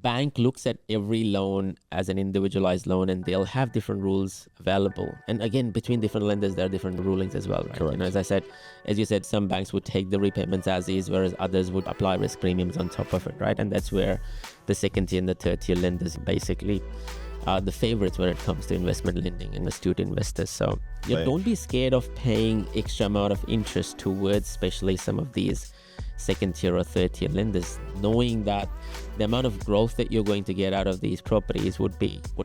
bank looks at every loan as an individualized loan, and they'll have different rules available. And again, between different lenders, there are different rulings as well, right? Correct. As you said, some banks would take the repayments as is, whereas others would apply risk premiums on top of it, right? And that's where the second tier and the third tier lenders basically are the favorites when it comes to investment lending and astute investors. So don't be scared of paying extra amount of interest towards especially some of these second tier or third tier lenders, knowing that the amount of growth that you're going to get out of these properties would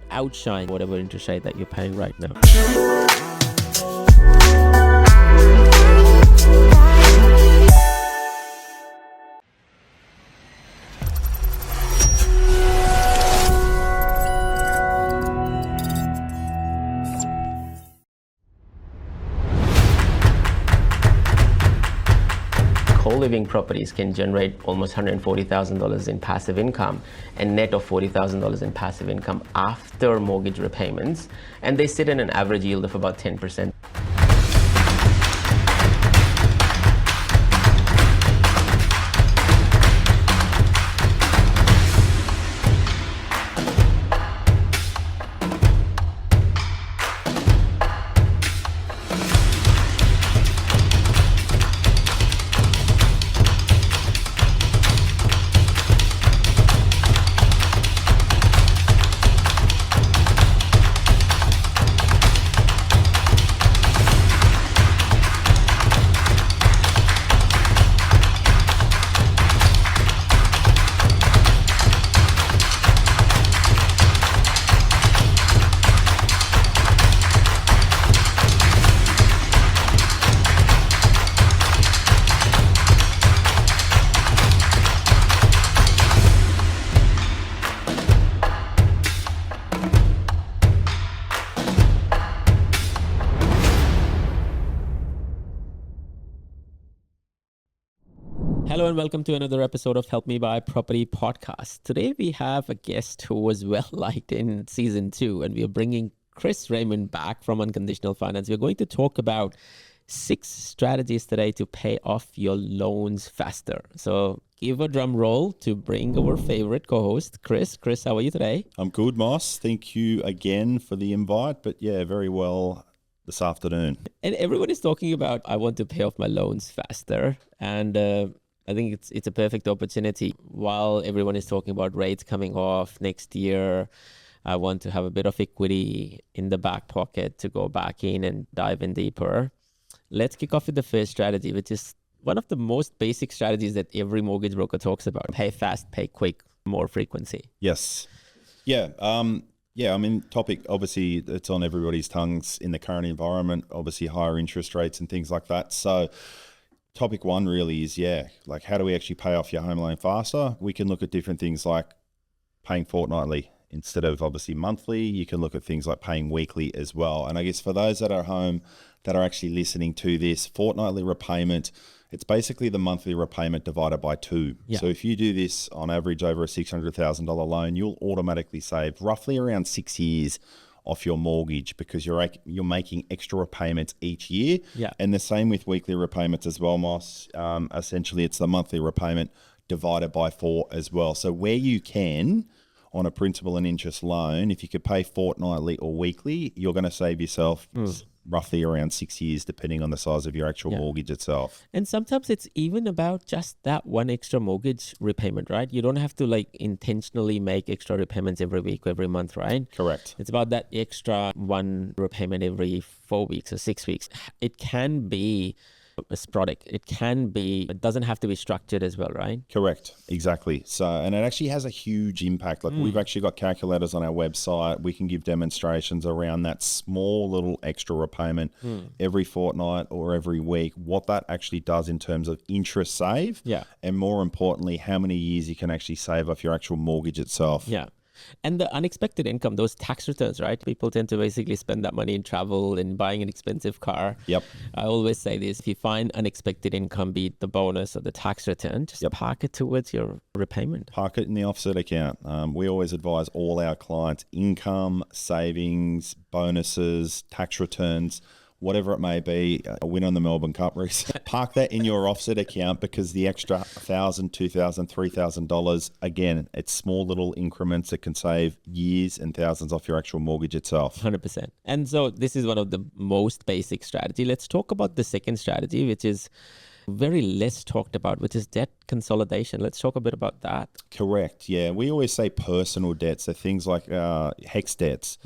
outshine whatever interest rate that you're paying right now. Co-living properties can generate almost $140,000 in passive income and net of $40,000 in passive income after mortgage repayments, and they sit in an average yield of about 10%. Hello and welcome to another episode of Help Me Buy Property Podcast. Today we have a guest who was well liked in season 2, and we are bringing Raymond back from Unconditional Finance. We're going to talk about 6 strategies today to pay off your loans faster. So give a drum roll to bring our favorite co-host, Chris. Chris, how are you today? I'm good, Moss. Thank you again for the invite, but yeah, very well this afternoon. And everyone is talking about, I want to pay off my loans faster. And I think it's a perfect opportunity. While everyone is talking about rates coming off next year, I want to have a bit of equity in the back pocket to go back in and dive in deeper. Let's kick off with the first strategy, which is one of the most basic strategies that every mortgage broker talks about. Pay fast, pay quick, more frequency. Yes. Yeah. I mean, topic, obviously, it's on everybody's tongues in the current environment, obviously higher interest rates and things like that. So topic 1 really is, like how do we actually pay off your home loan faster? We can look at different things like paying fortnightly instead of obviously monthly. You can look at things like paying weekly as well. And I guess for those that are home that are actually listening to this, fortnightly repayment, it's basically the monthly repayment divided by 2. Yeah. So if you do this on average over a $600,000 loan, you'll automatically save roughly around 6 years off your mortgage because you're making extra repayments each year. Yeah. And the same with weekly repayments as well, Moss. Essentially, it's the monthly repayment divided by 4 as well. So where you can, on a principal and interest loan, if you could pay fortnightly or weekly, you're going to save yourself roughly around 6 years, depending on the size of your actual mortgage itself. And sometimes it's even about just that one extra mortgage repayment, right? You don't have to intentionally make extra repayments every week, every month, right? Correct. It's about that extra one repayment every 4 weeks or 6 weeks. It can be sporadic. It doesn't have to be structured as well, right? Correct. Exactly. So, and it actually has a huge impact. We've actually got calculators on our website. We can give demonstrations around that small little extra repayment every fortnight or every week, what that actually does in terms of interest save. Yeah. And more importantly, how many years you can actually save off your actual mortgage itself. Yeah. And the unexpected income, those tax returns, right? People tend to basically spend that money in travel and buying an expensive car. Yep. I always say this, if you find unexpected income, be it the bonus or the tax return, just park it towards your repayment. Park it in the offset account. We always advise all our clients, income, savings, bonuses, tax returns, whatever it may be, a win on the Melbourne Cup race, park that in your offset account, because the extra $1,000, $2,000, $3,000, again, it's small little increments that can save years and thousands off your actual mortgage itself. 100%. And so this is one of the most basic strategy. Let's talk about the second strategy, which is very less talked about, which is debt consolidation. Let's talk a bit about that. Correct. Yeah. We always say personal debts. So things like HEX debts,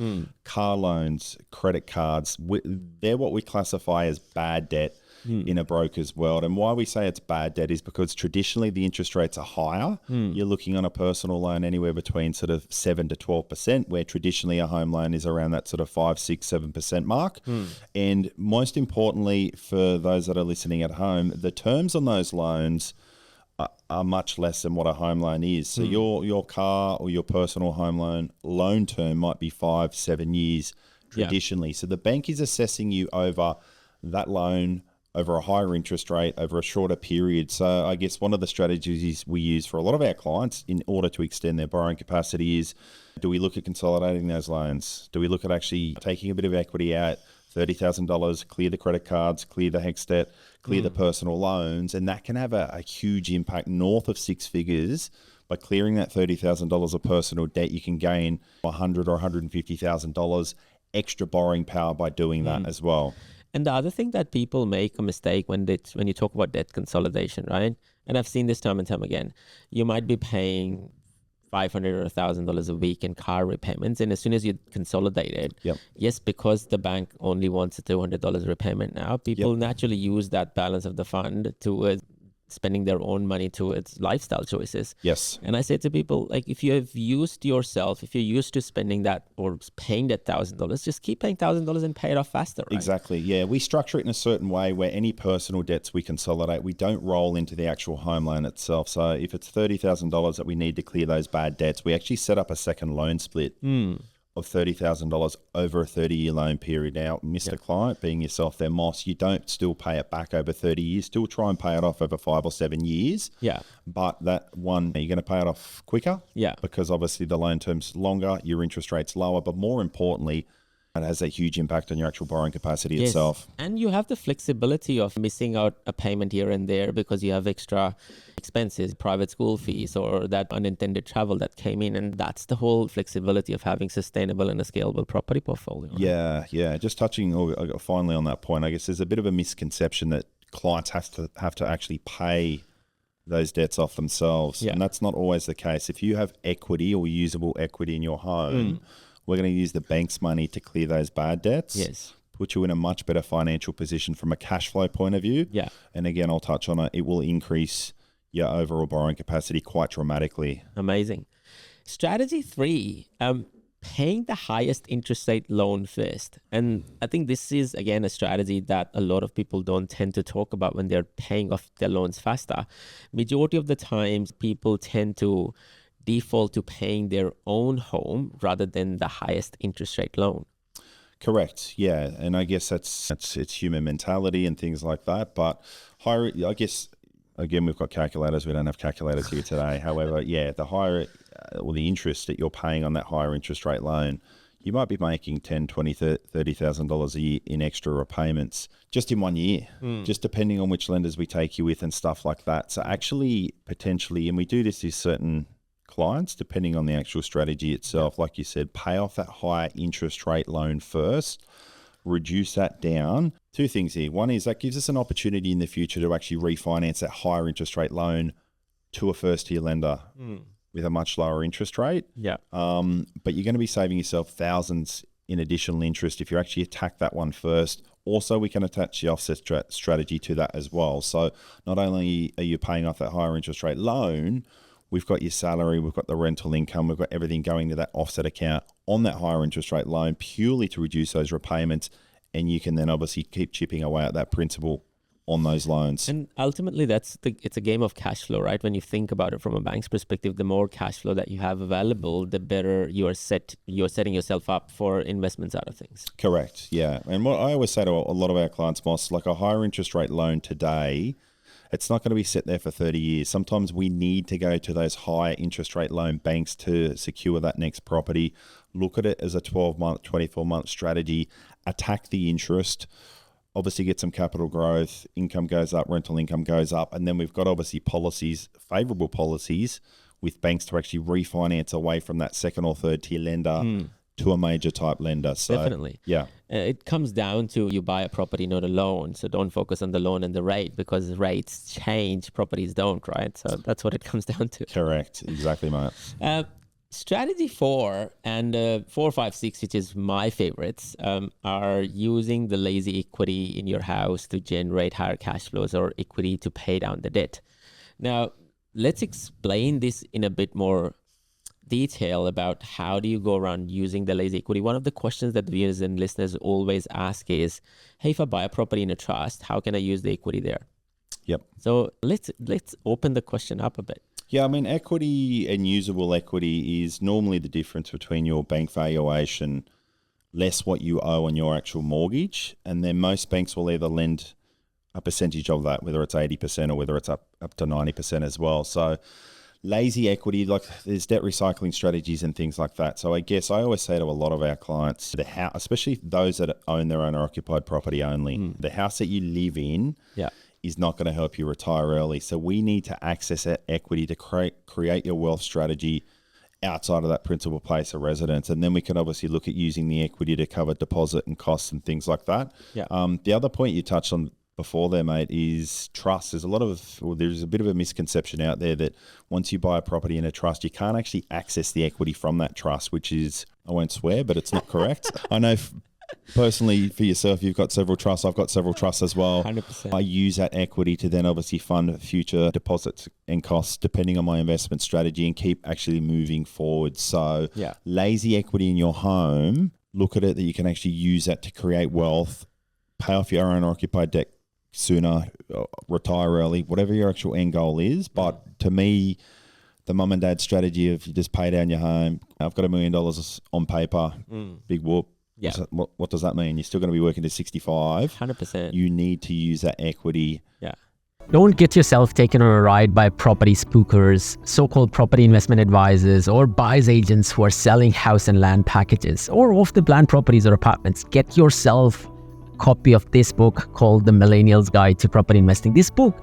car loans, credit cards. They're what we classify as bad debt in a broker's world. And why we say it's bad debt is because traditionally the interest rates are higher. You're looking on a personal loan anywhere between sort of 7 to 12%, where traditionally a home loan is around that sort of 5, 6, 7% mark. And most importantly, for those that are listening at home, the terms on those loans are much less than what a home loan is. So your car or your personal home loan term might be 5, 7 years traditionally. So the bank is assessing you over that loan over a higher interest rate over a shorter period. So I guess one of the strategies we use for a lot of our clients in order to extend their borrowing capacity is, do we look at consolidating those loans? Do we look at actually taking a bit of equity out, $30,000, clear the credit cards, clear the HEX debt, clear the personal loans? And that can have a huge impact north of 6 figures. By clearing that $30,000 of personal debt, you can gain $100,000 or $150,000 extra borrowing power by doing that as well. And the other thing that people make a mistake when you talk about debt consolidation, right? And I've seen this time and time again. You might be paying $500 or $1,000 a week in car repayments, and as soon as you consolidate it, yes, because the bank only wants a $200 repayment now, people naturally use that balance of the fund to spending their own money towards lifestyle choices. Yes. And I say to people, like, if you're used to spending that or paying that $1,000, just keep paying $1,000 and pay it off faster, right? Exactly. Yeah. We structure it in a certain way where any personal debts we consolidate, we don't roll into the actual home loan itself. So if it's $30,000 that we need to clear those bad debts, we actually set up a second loan split of $30,000 over a 30-year loan period. Now, Mr. Client, being yourself there, Moss, you don't still pay it back over 30 years. Still try and pay it off over 5 or 7 years. Yeah. But that one, you're going to pay it off quicker. Yeah. Because obviously the loan term's longer, your interest rate's lower, but more importantly, it has a huge impact on your actual borrowing capacity itself. And you have the flexibility of missing out a payment here and there because you have extra expenses, private school fees, or that unintended travel that came in. And that's the whole flexibility of having sustainable and a scalable property portfolio. Right? Yeah. Just touching finally on that point, I guess there's a bit of a misconception that clients have to actually pay those debts off themselves. And that's not always the case. If you have equity or usable equity in your home, we're going to use the bank's money to clear those bad debts. Yes. Put you in a much better financial position from a cash flow point of view. Yeah. And again, I'll touch on it. It will increase your overall borrowing capacity quite dramatically. Amazing. Strategy 3, paying the highest interest rate loan first. And I think this is, again, a strategy that a lot of people don't tend to talk about when they're paying off their loans faster. Majority of the times, people tend to default to paying their own home rather than the highest interest rate loan. Correct. Yeah. And I guess it's human mentality and things like that. But higher, I guess, again, we've got calculators. We don't have calculators here today. However, the higher or the interest that you're paying on that higher interest rate loan, you might be making $10,000, $20,000, $30,000 a year in extra repayments just in 1 year, just depending on which lenders we take you with and stuff like that. So actually, potentially, and we do this with certain clients, depending on the actual strategy itself, like you said, pay off that higher interest rate loan first, reduce that down. Two things here. One is that gives us an opportunity in the future to actually refinance that higher interest rate loan to a first tier lender with a much lower interest rate. Yeah. But you're going to be saving yourself thousands in additional interest if you actually attack that one first. Also, we can attach the offset strategy to that as well. So not only are you paying off that higher interest rate loan, we've got your salary, we've got the rental income, we've got everything going to that offset account on that higher interest rate loan purely to reduce those repayments. And you can then obviously keep chipping away at that principal on those loans. And ultimately, it's a game of cash flow, right? When you think about it from a bank's perspective, the more cash flow that you have available, the better you're setting yourself up for investments out of things. Correct. Yeah. And what I always say to a lot of our clients, Moss, like a higher interest rate loan today, it's not going to be set there for 30 years. Sometimes we need to go to those higher interest rate loan banks to secure that next property. Look at it as a 12-month, 24-month strategy. Attack the interest. obviously get some capital growth, income goes up, rental income goes up, and then we've got obviously policies, favourable policies with banks to actually refinance away from that second or third tier lender to a major type lender. So, Definitely. yeah. It comes down to you buy a property, not a loan. So don't focus on the loan and the rate, because rates change, properties don't, right? So that's what it comes down to. Correct. Exactly, mate. Strategy 4 and 4, 5, 6, which is my favorites, are using the lazy equity in your house to generate higher cash flows or equity to pay down the debt. Now, let's explain this in a bit more detail about how do you go around using the lazy equity. One of the questions that viewers and listeners always ask is, hey, if I buy a property in a trust, how can I use the equity there? Yep. So let's open the question up a bit. Yeah, I mean, equity and usable equity is normally the difference between your bank valuation less what you owe on your actual mortgage. And then most banks will either lend a percentage of that, whether it's 80% or whether it's up to 90% as well. So lazy equity, like there's debt recycling strategies and things like that. So I guess I always say to a lot of our clients, the house, especially those that own their owner occupied property only, the house that you live in is not going to help you retire early. So we need to access that equity to create your wealth strategy outside of that principal place of residence. And then we can obviously look at using the equity to cover deposit and costs and things like that. Yeah. The other point you touched on before there, mate, is trust. There's a bit of a misconception out there that once you buy a property in a trust, you can't actually access the equity from that trust, which is, I won't swear, but it's not correct. I know personally for yourself, you've got several trusts. I've got several trusts as well. 100%. I use that equity to then obviously fund future deposits and costs depending on my investment strategy and keep actually moving forward. So lazy equity in your home, look at it that you can actually use that to create wealth, pay off your owner occupied debt sooner, retire early, whatever your actual end goal is. But to me, the mum and dad strategy of you just pay down your home, I've got $1 million on paper, big whoop. Yeah. What does that mean? You're still going to be working to 65. 100%. You need to use that equity. Yeah. Don't get yourself taken on a ride by property spookers, so-called property investment advisors, or buyer's agents who are selling house and land packages or off-the-plan properties or apartments. Get yourself a copy of this book called The Millennial's Guide to Property Investing. This book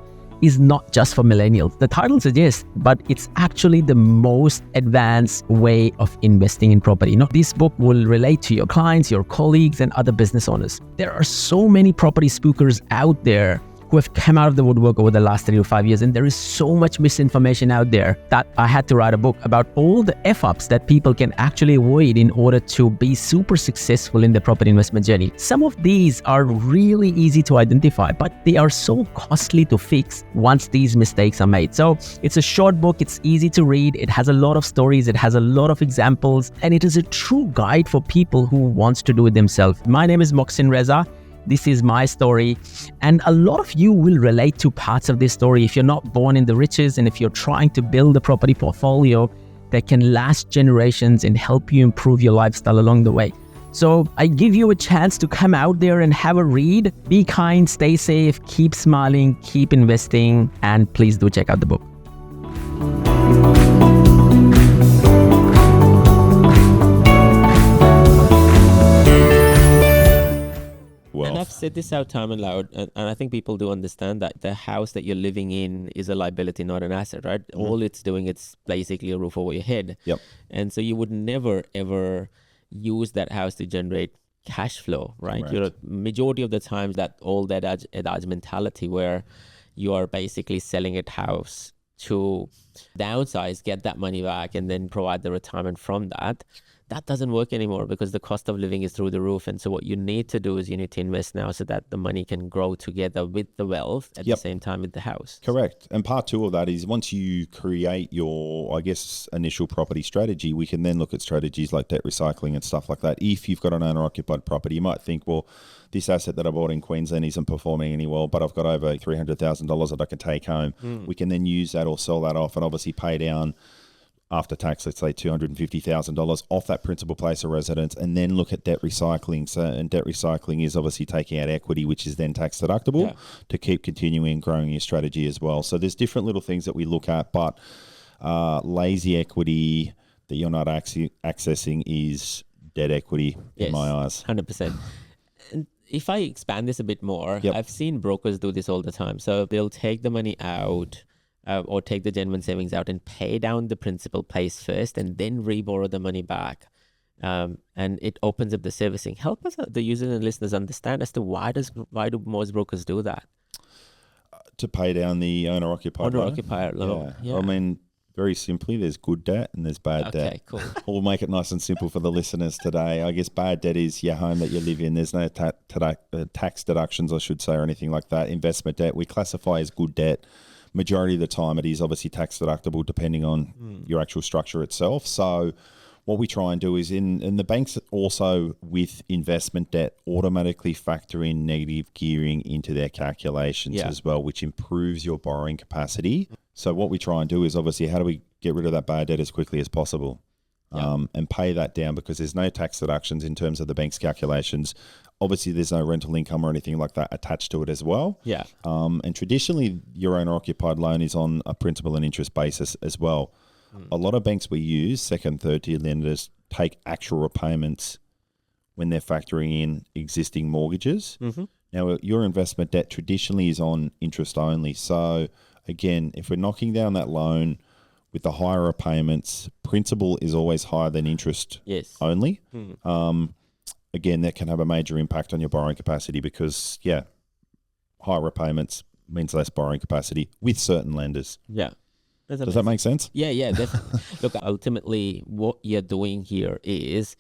is not just for millennials. The title suggests, but it's actually the most advanced way of investing in property. This book will relate to your clients, your colleagues, and other business owners. There are so many property spookers out there who have come out of the woodwork over the last 3 to 5 years, and there is so much misinformation out there that I had to write a book about all the F-ups that people can actually avoid in order to be super successful in the property investment journey. Some of these are really easy to identify, but they are so costly to fix once these mistakes are made. So it's a short book, it's easy to read, it has a lot of stories, it has a lot of examples, and it is a true guide for people who wants to do it themselves. My name is Moxin Reza. This is my story, and a lot of you will relate to parts of this story if you're not born in the riches and if you're trying to build a property portfolio that can last generations and help you improve your lifestyle along the way. So I give you a chance to come out there and have a read. Be kind, stay safe, keep smiling, keep investing, and please do check out the book. And I've said this out time and loud, and I think people do understand that the house that you're living in is a liability, not an asset, right? All it's doing, it's basically a roof over your head. Yep. And so you would never, ever use that house to generate cash flow, right? You're majority of the times that old adage mentality where you are basically selling a house to downsize, get that money back, and then provide the retirement from that. That doesn't work anymore because the cost of living is through the roof. And so what you need to do is you need to invest now so that the money can grow together with the wealth at the same time with the house. Correct. And part 2 of that is once you create your, I guess, initial property strategy, we can then look at strategies like debt recycling and stuff like that. If you've got an owner-occupied property, you might think, well, this asset that I bought in Queensland isn't performing any well, but I've got over $300,000 that I can take home. We can then use that or sell that off and obviously pay down after tax, let's say $250,000 off that principal place of residence, and then look at debt recycling. So, and debt recycling is obviously taking out equity, which is then tax deductible to keep continuing and growing your strategy as well. So there's different little things that we look at, but lazy equity that you're not accessing is debt equity in my eyes. 100%. And if I expand this a bit more, Yep. I've seen brokers do this all the time. So they'll take the money out or take the genuine savings out and pay down the principal place first and then re-borrow the money back. And it opens up the servicing. Help us, the users and listeners, understand as to why do most brokers do that? To pay down the owner-occupied loan. Owner-occupied loan. Yeah. I mean, very simply, there's good debt and there's bad debt. Okay, cool. We'll make it nice and simple for the listeners today. I guess bad debt is your home that you live in. There's no tax deductions, I should say, or anything like that. Investment debt, we classify as good debt. Majority of the time, it is obviously tax deductible depending on your actual structure itself. So what we try and do is in the banks also with investment debt automatically factor in negative gearing into their calculations as well, which improves your borrowing capacity. So what we try and do is obviously how do we get rid of that bad debt as quickly as possible and pay that down because there's no tax deductions in terms of the bank's calculations. Obviously, there's no rental income or anything like that attached to it as well. Yeah. And traditionally, your owner-occupied loan is on a principal and interest basis as well. A lot of banks we use, second, third tier lenders, take actual repayments when they're factoring in existing mortgages. Now, your investment debt traditionally is on interest only. So, again, if we're knocking down that loan with the higher repayments, principal is always higher than interest only. Again, that can have a major impact on your borrowing capacity because, higher repayments means less borrowing capacity with certain lenders. Yeah. Does that make sense? Yeah, definitely. Look, ultimately, what you're doing here is,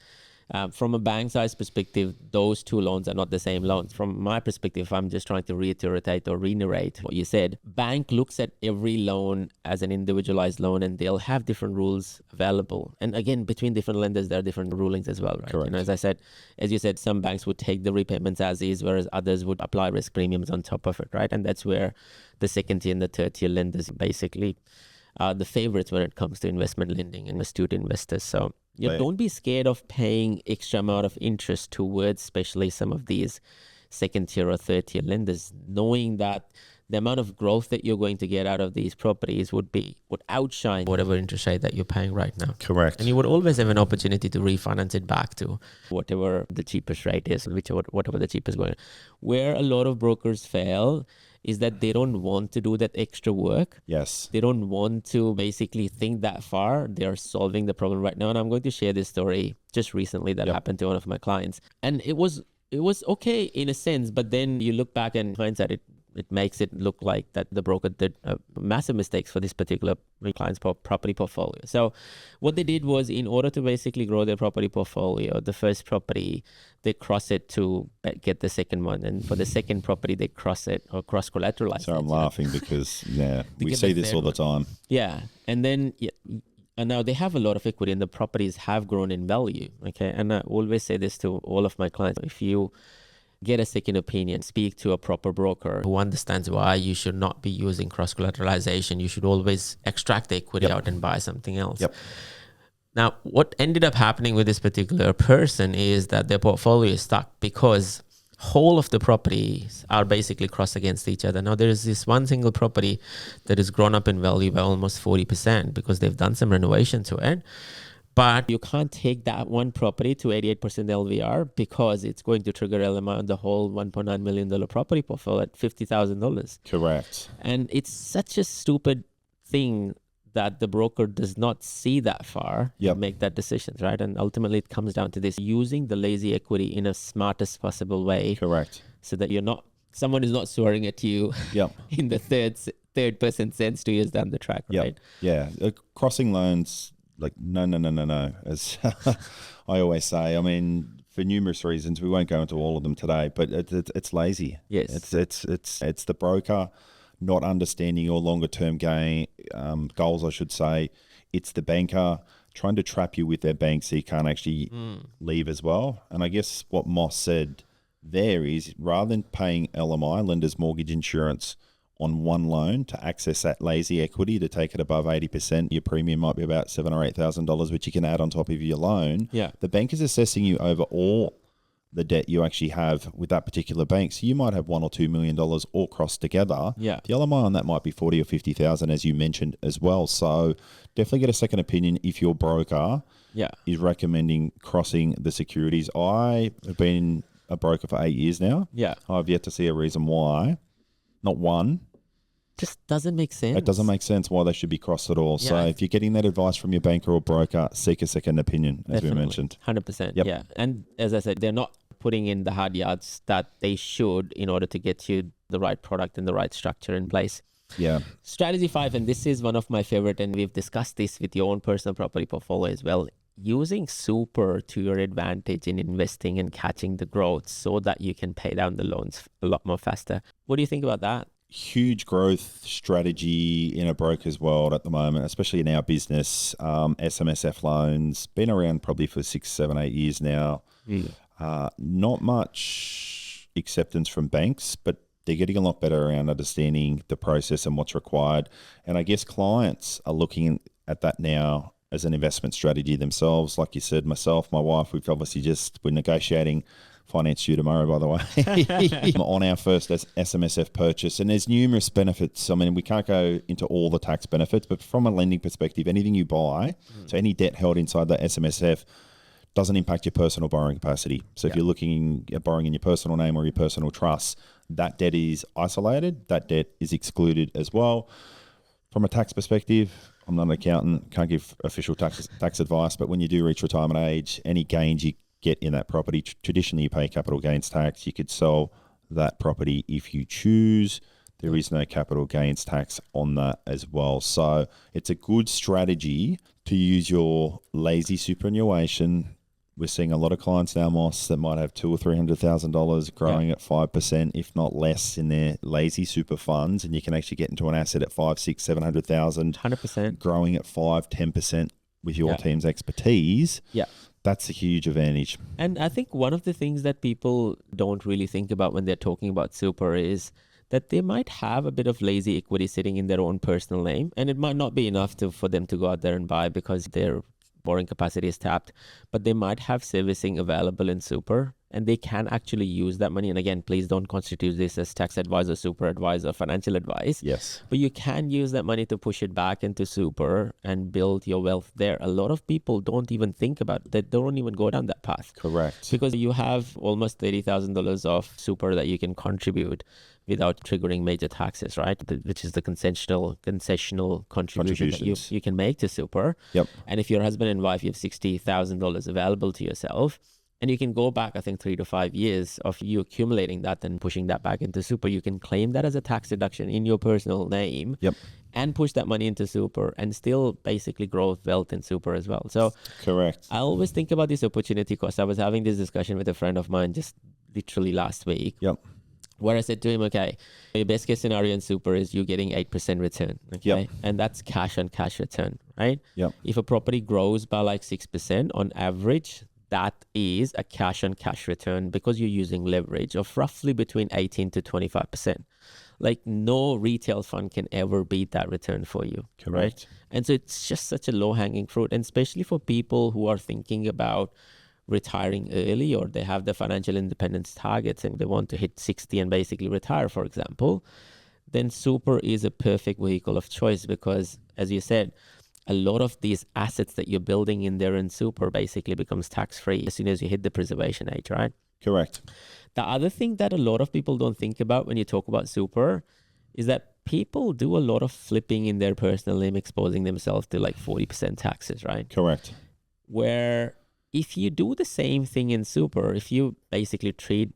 from a bank size perspective, those two loans are not the same loans. From my perspective, I'm just trying to reiterate or re-narrate what you said. Bank looks at every loan as an individualized loan, and they'll have different rules available. And again, between different lenders, there are different rulings as well, right? Correct. As you said, some banks would take the repayments as is, whereas others would apply risk premiums on top of it, right? And that's where the second tier and the third tier lenders basically the favorites when it comes to investment lending and astute investors. So don't be scared of paying extra amount of interest towards especially some of these second tier or third tier lenders, knowing that the amount of growth that you're going to get out of these properties would outshine whatever interest rate that you're paying right now. Correct. And you would always have an opportunity to refinance it back to whatever the cheapest rate is, whatever the cheapest going. Where a lot of brokers fail is that they don't want to do that extra work. Yes. They don't want to basically think that far. They're solving the problem right now. And I'm going to share this story just recently that happened to one of my clients. And it was okay in a sense, but then you look back and hindsight, it makes it look like that the broker did massive mistakes for this particular client's property portfolio. So what they did was, in order to basically grow their property portfolio, the first property, they cross it to get the second one. And for the second property, they cross it or cross collateralize. So I'm laughing because, we see this all the time. Yeah. And then... And now they have a lot of equity and the properties have grown in value. Okay. And I always say this to all of my clients. If you get a second opinion, speak to a proper broker who understands why you should not be using cross-collateralization. You should always extract the equity out and buy something else. Now, what ended up happening with this particular person is that their portfolio is stuck because whole of the properties are basically crossed against each other. Now, there is this one single property that has grown up in value by almost 40% because they've done some renovation to it. But you can't take that one property to 88% LVR because it's going to trigger LMI on the whole $1.9 million property portfolio at $50,000. Correct. And it's such a stupid thing that the broker does not see that far and make that decision, right? And ultimately it comes down to this, using the lazy equity in a smartest possible way. Correct. So that someone is not swearing at you in the third person sense 2 years down the track, right? Yeah. Crossing loans, like, no. As I always say, I mean, for numerous reasons, we won't go into all of them today, but it's lazy. Yes. It's the broker not understanding your longer term goals, I should say. It's the banker trying to trap you with their bank so you can't actually leave as well. And I guess what Moss said there is, rather than paying LMI, lender's mortgage insurance, on one loan to access that lazy equity to take it above 80%, your premium might be about $7,000 or $8,000, which you can add on top of your loan. The bank is assessing you over all the debt you actually have with that particular bank. So you might have $1 or $2 million all crossed together. The LMI on that might be 40 or 50,000, as you mentioned as well. So definitely get a second opinion if your broker is recommending crossing the securities. I have been a broker for 8 years now. Yeah. I've yet to see a reason why, not one. Just doesn't make sense. It doesn't make sense why they should be crossed at all. Yeah. So if you're getting that advice from your banker or broker, seek a second opinion, as we mentioned. 100%. Yep. Yeah. And as I said, they're not putting in the hard yards that they should in order to get you the right product and the right structure in place. Yeah. Strategy 5, and this is one of my favorite, and we've discussed this with your own personal property portfolio as well. Using super to your advantage in investing and catching the growth so that you can pay down the loans a lot more faster. What do you think about that? Huge growth strategy in a broker's world at the moment, especially in our business. SMSF loans, been around probably for 6, 7, 8 years now. Not much acceptance from banks, but they're getting a lot better around understanding the process and what's required. And I guess clients are looking at that now as an investment strategy themselves. Like you said, myself, my wife, we're negotiating finance due tomorrow, by the way, on our first SMSF purchase. And there's numerous benefits. I mean, we can't go into all the tax benefits, but from a lending perspective, anything you buy, so any debt held inside the SMSF doesn't impact your personal borrowing capacity. So if you're looking at borrowing in your personal name or your personal trust, that debt is isolated, that debt is excluded as well. From a tax perspective, I'm not an accountant, can't give official tax advice, but when you do reach retirement age, any gains you get in that property, traditionally you pay capital gains tax. You could sell that property if you choose. There is no capital gains tax on that as well. So it's a good strategy to use your lazy superannuation. We're seeing a lot of clients now, Moss, that might have $200,000 or $300,000 growing at 5%, if not less, in their lazy super funds, and you can actually get into an asset at 5, 6, 700,000, 100%, growing at 5, 10% with your team's expertise. Yeah. That's a huge advantage. And I think one of the things that people don't really think about when they're talking about super is that they might have a bit of lazy equity sitting in their own personal name, and it might not be enough for them to go out there and buy because their borrowing capacity is tapped, but they might have servicing available in super, and they can actually use that money. And again, please don't constitute this as tax advisor, super advisor, financial advice. Yes. But you can use that money to push it back into super and build your wealth there. A lot of people don't even think about that. They don't even go down that path. Correct. Because you have almost $30,000 of super that you can contribute without triggering major taxes, right? Which is the concessional contribution that you can make to super. Yep. And if you're husband and wife, you have $60,000 available to yourself. And you can go back, I think, 3 to 5 years of you accumulating that and pushing that back into super. You can claim that as a tax deduction in your personal name. Yep. And push that money into super and still basically grow wealth in super as well. So correct. I always think about this opportunity cost. I was having this discussion with a friend of mine just literally last week. Yep. Where I said to him, okay, your best case scenario in super is you getting 8% return. Okay. Yep. And that's cash on cash return, right? Yep. If a property grows by like 6% on average, that is a cash on cash return because you're using leverage of roughly between 18 to 25%. Like no retail fund can ever beat that return for you. Correct. Right? And so it's just such a low hanging fruit. And especially for people who are thinking about retiring early, or they have the financial independence targets and they want to hit 60 and basically retire, for example, then super is a perfect vehicle of choice because, as you said, a lot of these assets that you're building in there in super basically becomes tax-free as soon as you hit the preservation age, right? Correct. The other thing that a lot of people don't think about when you talk about super is that people do a lot of flipping in their personal name, exposing themselves to like 40% taxes, right? Correct. Where if you do the same thing in super, if you basically treat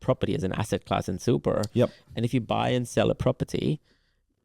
property as an asset class in super, yep, and if you buy and sell a property,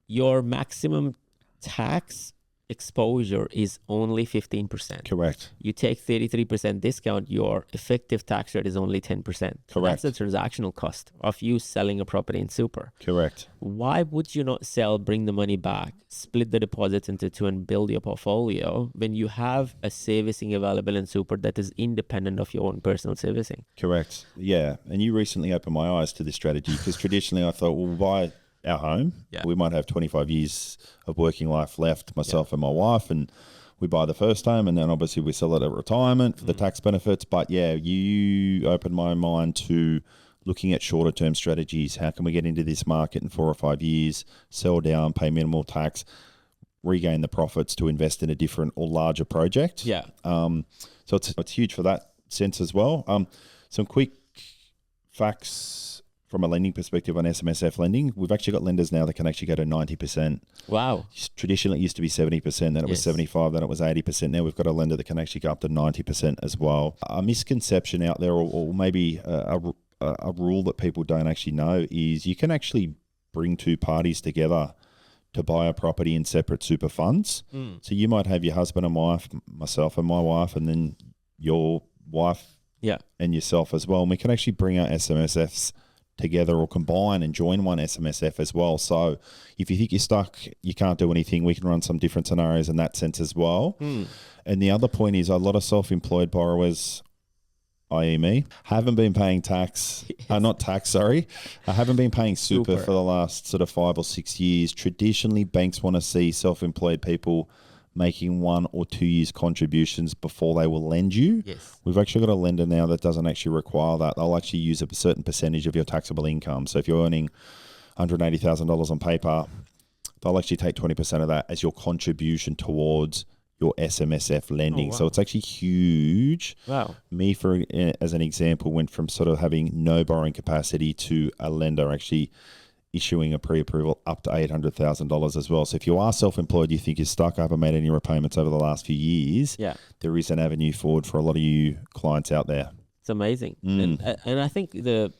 your maximum tax exposure is only 15%. Correct. You take 33% discount, your effective tax rate is only 10%. Correct. That's the transactional cost of you selling a property in super. Correct. Why would you not sell, bring the money back, split the deposits into two and build your portfolio when you have a servicing available in super that is independent of your own personal servicing? Correct. Yeah. And you recently opened my eyes to this strategy because traditionally I thought, well, we'll buy our home. Yeah. We might have 25 years of working life left, myself and my wife, and we buy the first home and then obviously we sell it at retirement for the tax benefits. But yeah, you opened my mind to looking at shorter term strategies. How can we get into this market in 4 or 5 years, sell down, pay minimal tax, regain the profits to invest in a different or larger project? Yeah. So it's huge for that sense as well. Some quick facts from a lending perspective on SMSF lending. We've actually got lenders now that can actually go to 90%. Wow. Traditionally, it used to be 70%, then it was 75%, then it was 80%. Now we've got a lender that can actually go up to 90% as well. A misconception out there, or maybe a rule that people don't actually know, is you can actually bring two parties together to buy a property in separate super funds. So you might have your husband and wife, myself and my wife, and then your wife and yourself as well. And we can actually bring our SMSFs together or combine and join one SMSF as well. So if you think you're stuck, you can't do anything, we can run some different scenarios in that sense as well. And the other point is a lot of self-employed borrowers, i.e. me, haven't been paying tax, I haven't been paying super for the last sort of 5 or 6 years. Traditionally, banks want to see self-employed people making 1 or 2 years contributions before they will lend you. We've actually got a lender now that doesn't actually require that. They'll actually use a certain percentage of your taxable income. So if you're earning $180,000 on paper, they'll actually take 20% of that as your contribution towards your SMSF lending. So it's actually huge. Me, as an example, went from sort of having no borrowing capacity to a lender actually issuing a pre-approval up to $800,000 as well. So if you are self-employed, you think you're stuck, I haven't made any repayments over the last few years, there is an avenue forward for a lot of you clients out there. It's amazing. And I think the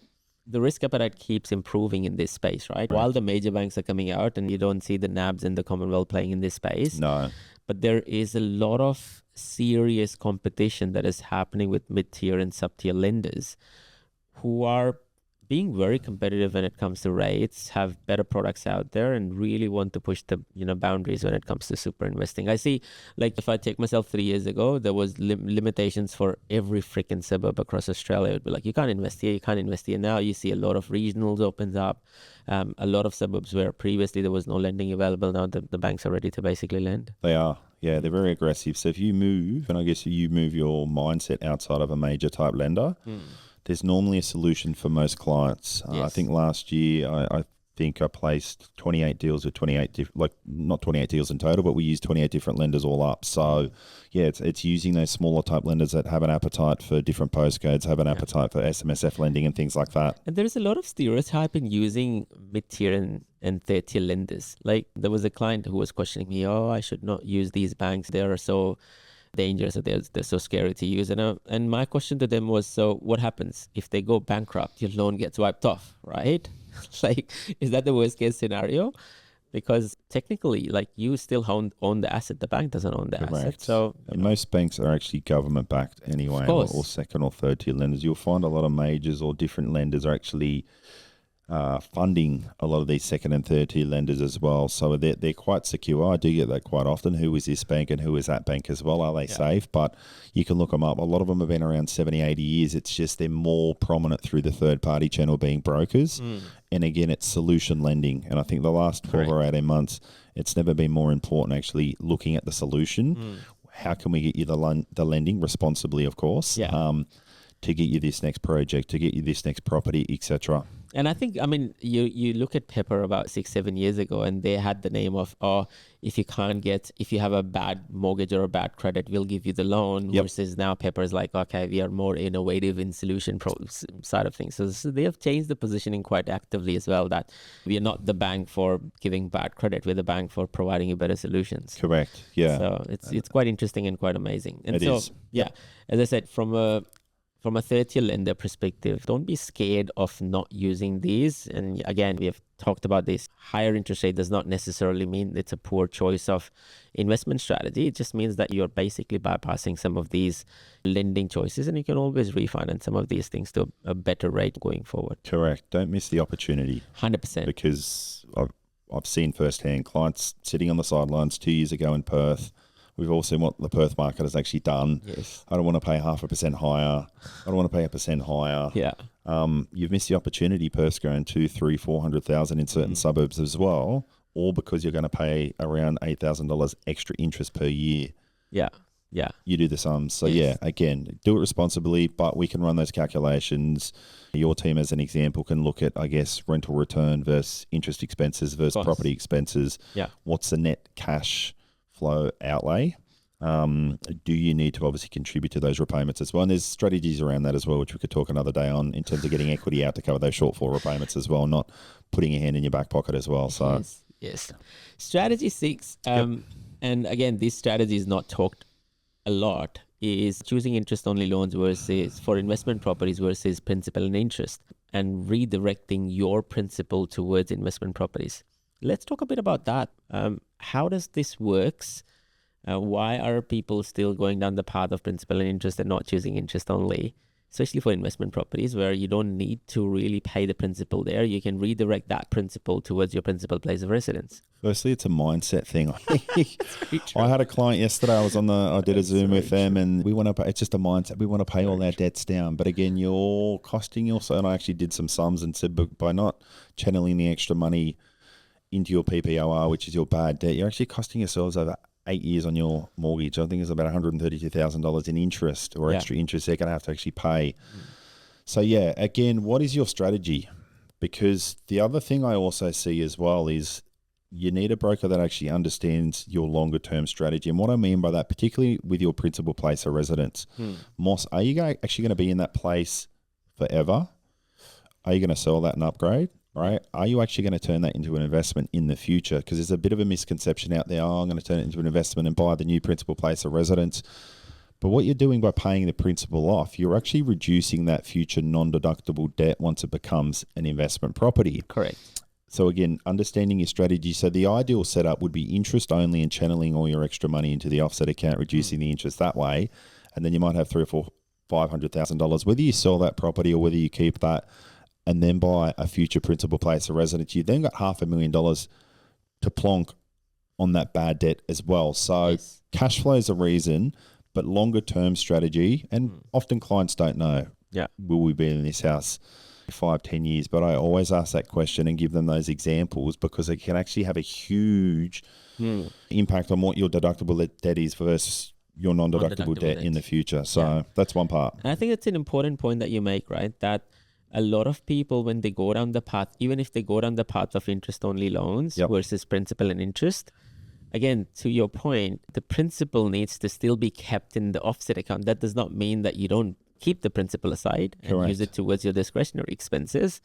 risk appetite keeps improving in this space, right? While the major banks are coming out and you don't see the NABs and the Commonwealth playing in this space. But there is a lot of serious competition that is happening with mid-tier and sub-tier lenders who are being very competitive when it comes to rates, have better products out there, and really want to push the boundaries when it comes to super investing. I see, like, if I take myself 3 years ago, there was limitations for every freaking suburb across Australia. It would be like, you can't invest here, you can't invest here. Now you see a lot of regionals opens up, a lot of suburbs where previously there was no lending available. Now the banks are ready to basically lend. They are. Yeah, they're very aggressive. So if you move, and I guess you move your mindset outside of a major type lender, there's normally a solution for most clients. I think last year, I think I placed 28 deals with 28 not 28 deals in total, but we used 28 different lenders all up. So yeah, it's using those smaller type lenders that have an appetite for different postcodes, have an appetite for SMSF lending and things like that. And there's a lot of stereotype in using mid-tier and third-tier lenders. Like, there was a client who was questioning me, I should not use these banks. They are so dangerous, that they're so scary to use. And my question to them was, so what happens if they go bankrupt? Your loan gets wiped off, right? Like, is that the worst case scenario? Because technically, like, you still own the asset. The bank doesn't own the asset. So most banks are actually government backed anyway, or second or third tier lenders. You'll find a lot of majors or different lenders are actually funding a lot of these second and third tier lenders as well. So they're quite secure. I do get that quite often. Who is this bank and who is that bank as well? Are they safe? But you can look them up. A lot of them have been around 70, 80 years. It's just they're more prominent through the third party channel being brokers. And again, it's solution lending. And I think the last 12 or 18 months, it's never been more important actually looking at the solution. How can we get you the lending responsibly, of course, to get you this next project, to get you this next property, etc. And I think, I mean, you look at Pepper about 6-7 years ago, and they had the name of, if you have a bad mortgage or a bad credit, we'll give you the loan. Versus now Pepper is like, okay, we are more innovative in solution side of things. So they have changed the positioning quite actively as well, that we are not the bank for giving bad credit, we're the bank for providing you better solutions. Correct. Yeah. So it's quite interesting and quite amazing. And it is. Yeah, as I said, from a third-tier lender perspective, don't be scared of not using these. And again, we have talked about this. Higher interest rate does not necessarily mean it's a poor choice of investment strategy. It just means that you're basically bypassing some of these lending choices, and you can always refinance some of these things to a better rate going forward. Correct. Don't miss the opportunity. 100%. Because I've seen firsthand clients sitting on the sidelines 2 years ago in Perth. We've all seen what the Perth market has actually done. Yes. I don't want to pay 0.5% higher. I don't want to pay 1% higher. Yeah. You've missed the opportunity. Perth's going 200,000, 300,000, 400,000 in certain suburbs as well, all because you're going to pay around $8,000 extra interest per year. Yeah. Yeah. You do the sums. So yeah, again, do it responsibly, but we can run those calculations. Your team, as an example, can look at, I guess, rental return versus interest expenses versus property expenses. Yeah. What's the net cash flow outlay? Do you need to obviously contribute to those repayments as well? And there's strategies around that as well, which we could talk another day on in terms of getting equity out to cover those shortfall repayments as well, not putting your hand in your back pocket as well. So yes. Strategy 6, and again, this strategy is not talked a lot, is choosing interest-only loans versus for investment properties versus principal and interest, and redirecting your principal towards investment properties. Let's talk a bit about that. How does this works? Why are people still going down the path of principal and interest and not choosing interest only, especially for investment properties where you don't need to really pay the principal there? You can redirect that principal towards your principal place of residence. Firstly, it's a mindset thing. I had a client yesterday. I did a Zoom with them, and we want to. It's just a mindset. We want to pay all our debts down, but again, you're costing yourself. And I actually did some sums and said, by not channeling the extra money into your PPOR, which is your bad debt, you're actually costing yourselves over 8 years on your mortgage. I think it's about $132,000 in interest or extra interest they're going to have to actually pay. So yeah, again, what is your strategy? Because the other thing I also see as well is you need a broker that actually understands your longer term strategy. And what I mean by that, particularly with your principal place of residence, Moss, are you actually going to be in that place forever? Are you going to sell that and upgrade? Right? Are you actually going to turn that into an investment in the future? Because there's a bit of a misconception out there. I'm going to turn it into an investment and buy the new principal place of residence. But what you're doing by paying the principal off, you're actually reducing that future non-deductible debt once it becomes an investment property. Correct. So again, understanding your strategy. So the ideal setup would be interest only and channeling all your extra money into the offset account, reducing the interest that way. And then you might have $500,000, whether you sell that property or whether you keep that and then buy a future principal place of residence. You then got $500,000 to plonk on that bad debt as well. So cash flow is a reason, but longer term strategy, and often clients don't know, will we be in this house 5-10 years? But I always ask that question and give them those examples because it can actually have a huge impact on what your deductible debt is versus your non-deductible debt in the future. So that's one part. And I think it's an important point that you make, right? That a lot of people, when they go down the path, even if they go down the path of interest-only loans versus principal and interest, again, to your point, the principal needs to still be kept in the offset account. That does not mean that you don't keep the principal aside and use it towards your discretionary expenses.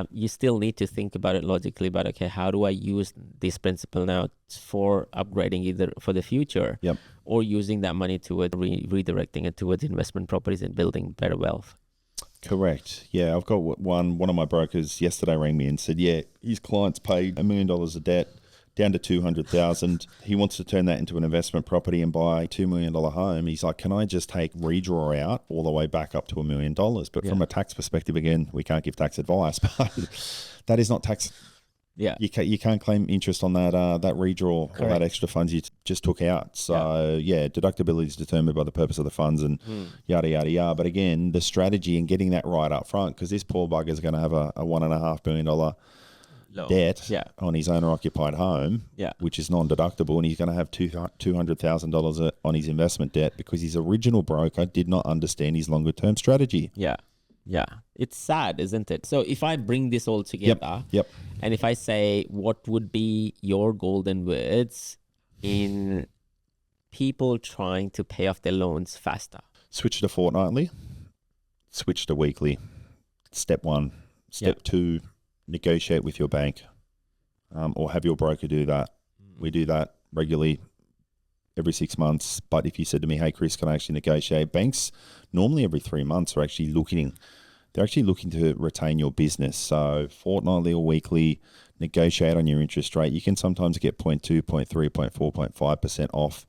You still need to think about it logically about, okay, how do I use this principal now for upgrading either for the future or using that money towards redirecting it towards investment properties and building better wealth? Correct. Yeah, I've got one of my brokers yesterday rang me and said, his clients paid $1 million of debt down to $200,000. He wants to turn that into an investment property and buy a $2 million home. He's like, can I just take redraw out all the way back up to $1 million? But from a tax perspective, again, we can't give tax advice, but that is not tax. Yeah, you can't claim interest on that redraw or that extra funds you just took out. So deductibility is determined by the purpose of the funds and yada yada yada. But again, the strategy and getting that right up front, because this poor bugger is going to have a $1.5 million debt on his owner occupied home, which is non-deductible, and he's going to have $200,000 on his investment debt because his original broker did not understand his longer term strategy. Yeah, it's sad, isn't it? So if I bring this all together, and if I say what would be your golden words in people trying to pay off their loans faster? Switch to fortnightly, switch to weekly. Step 1. Step 2, negotiate with your bank or have your broker do that. We do that regularly every 6 months. But if you said to me, hey, Chris, can I actually negotiate? Banks normally every 3 months are actually looking to retain your business. So fortnightly or weekly, negotiate on your interest rate. You can sometimes get 0.2, 0.3, 0.4, 0.5% off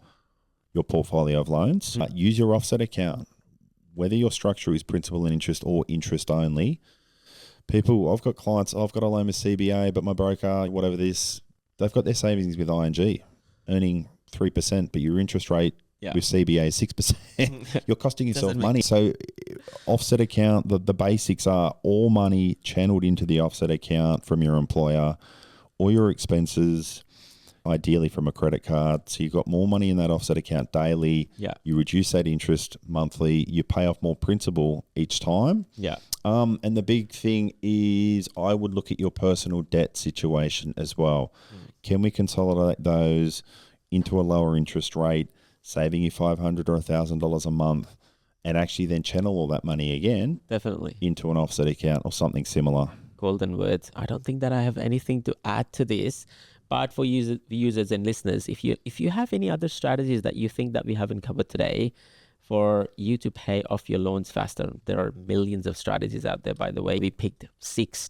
your portfolio of loans. Use your offset account. Whether your structure is principal and interest or interest only, I've got clients, I've got a loan with CBA, but my broker, whatever this, they've got their savings with ING earning 3%, but your interest rate with CBA is 6%. You're costing yourself money. So offset account, the basics are all money channeled into the offset account from your employer, all your expenses, ideally from a credit card. So you've got more money in that offset account daily. You reduce that interest monthly. You pay off more principal each time. And the big thing is I would look at your personal debt situation as well. Can we consolidate those into a lower interest rate? saving you $500 or $1,000 a month, and actually then channel all that money again Definitely. into an offset account or something similar. Golden words. I don't think that I have anything to add to this, but for users and listeners, if you have any other strategies that you think that we haven't covered today for you to pay off your loans faster, there are millions of strategies out there, by the way. We picked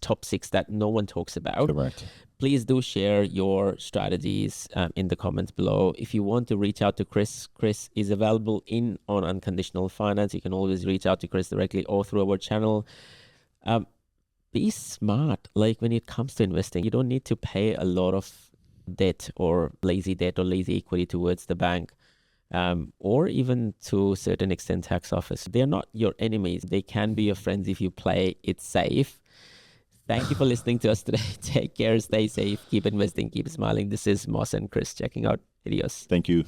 top six that no one talks about. Correct. Please do share your strategies in the comments below. If you want to reach out to Chris is available on Unconditional Finance. You can always reach out to Chris directly or through our channel. Be smart. Like when it comes to investing, you don't need to pay a lot of debt or lazy equity towards the bank, or even to a certain extent tax office. They're not your enemies. They can be your friends if you play it safe. Thank you for listening to us today. Take care, stay safe, keep investing, keep smiling. This is Moss and Chris checking out. Adios. Thank you.